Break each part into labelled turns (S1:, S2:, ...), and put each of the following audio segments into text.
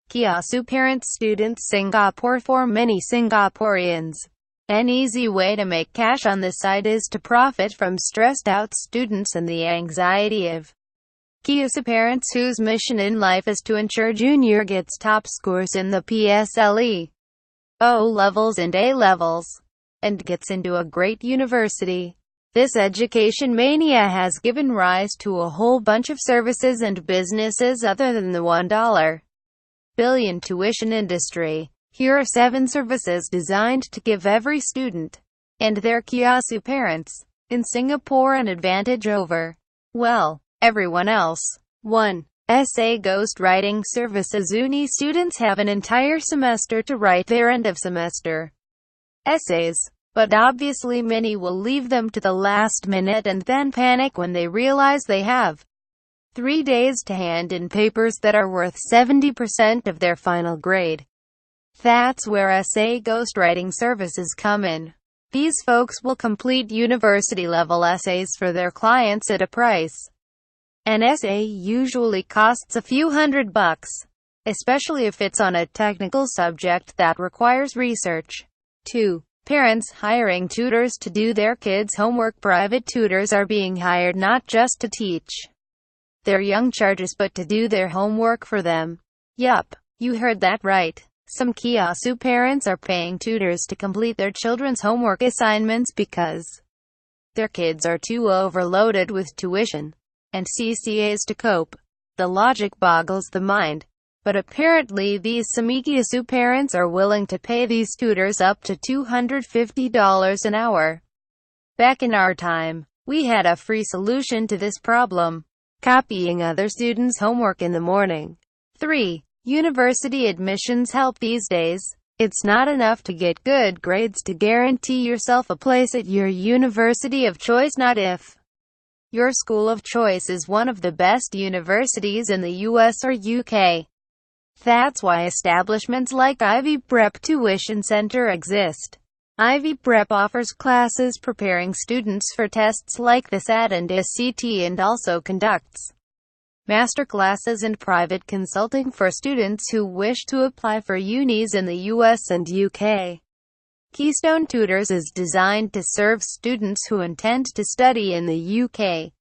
S1: Kiasu parents students Singapore for many Singaporeans. An easy way to make cash on this site is to profit from stressed-out students and the anxiety of Kiasu parents whose mission in life is to ensure junior gets top scores in the PSLE, O-levels and A-levels, and gets into a great university. This education mania has given rise to a whole bunch of services and businesses other than the $1 billion tuition industry. Here are 7 services designed to give every student and their Kiasu parents in Singapore an advantage over, well, everyone else. 1. Essay ghostwriting servicesUni. Students have an entire semester to write their end-of-semester essays, but obviously many will leave them to the last minute and then panic when they realize they have 3 days to hand in papers that are worth 70% of their final grade. That's where essay ghostwriting services come in. These folks will complete university-level essays for their clients at a price. An essay usually costs a few $100, especially if it's on a technical subject that requires research. 2. Parents hiring tutors to do their kids' homework. Private tutors are being hired not just to teach their young charges but to do their homework for them. Yup, you heard that right. Some Kiasu parents are paying tutors to complete their children's homework assignments because their kids are too overloaded with tuition and CCAs to cope. The logic boggles the mind. But apparently these Kiasu parents are willing to pay these tutors up to $250 an hour. Back in our time, we had a free solution to this problem: copying other students' homework in the morning. 3. University admissions help. These days, it's not enough to get good grades to guarantee yourself a place at your university of choice, not if your school of choice is one of the best universities in the US or UK. That's why establishments like Ivy Prep Tuition Center exist. Ivy Prep offers classes preparing students for tests like the SAT and SAT and also conducts masterclasses and private consulting for students who wish to apply for unis in the US and UK. Keystone Tutors is designed to serve students who intend to study in the UK,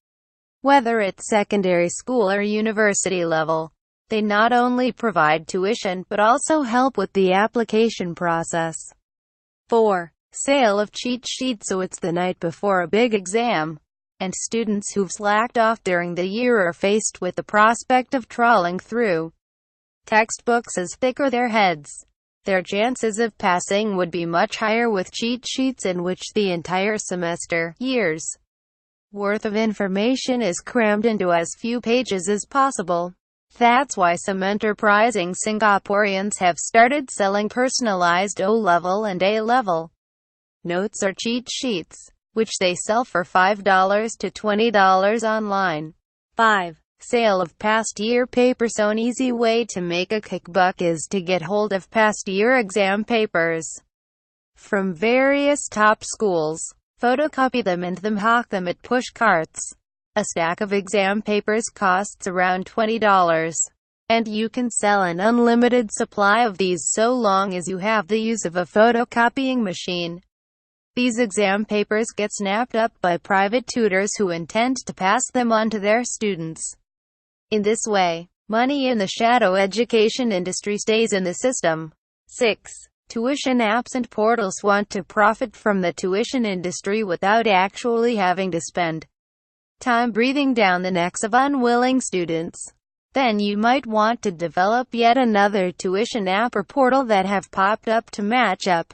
S1: whether it's secondary school or university level. They not only provide tuition but also help with the application process. 4. Sale of cheat sheets. So it's the night before a big exam, and students who've slacked off during the year are faced with the prospect of trawling through textbooks as thick as their heads. Their chances of passing would be much higher with cheat sheets in which the entire semester, years worth of information is crammed into as few pages as possible. That's why some enterprising Singaporeans have started selling personalized O-level and A-level notes or cheat sheets, which they sell for $5 to $20 online. 5. Sale of past year papers. So an easy way to make a quick buck is to get hold of past year exam papers from various top schools, photocopy them and hawk them at push carts. A stack of exam papers costs around $20, and you can sell an unlimited supply of these so long as you have the use of a photocopying machine. These exam papers get snapped up by private tutors who intend to pass them on to their students. In this way, money in the shadow education industry stays in the system. 6. Tuition apps and portals want to profit from the tuition industry without actually having to spend time breathing down the necks of unwilling students. Then you might want to develop yet another tuition app or portal that have popped up to match up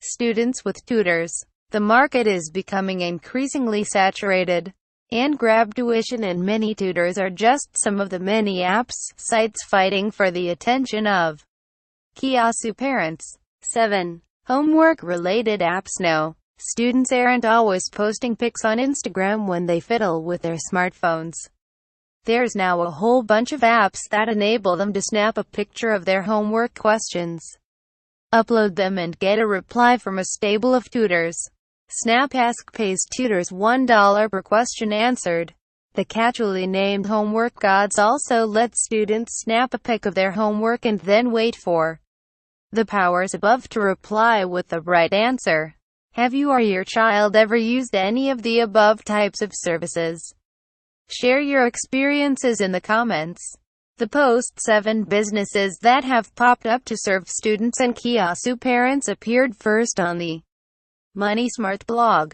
S1: students with tutors. The market is becoming increasingly saturated, and Grab Tuition and Mini Tutors are just some of the many apps, sites fighting for the attention of Kiasu parents. 7. Homework-related apps. No, students aren't always posting pics on Instagram when they fiddle with their smartphones. There's now a whole bunch of apps that enable them to snap a picture of their homework questions, upload them and get a reply from a stable of tutors. SnapAsk pays tutors $1 per question answered. The casually named homework gods also let students snap a pic of their homework and then wait for the powers above to reply with the right answer. Have you or your child ever used any of the above types of services? Share your experiences in the comments. The post 7 businesses that have popped up to serve students and Kiasu parents appeared first on the Money Smart blog.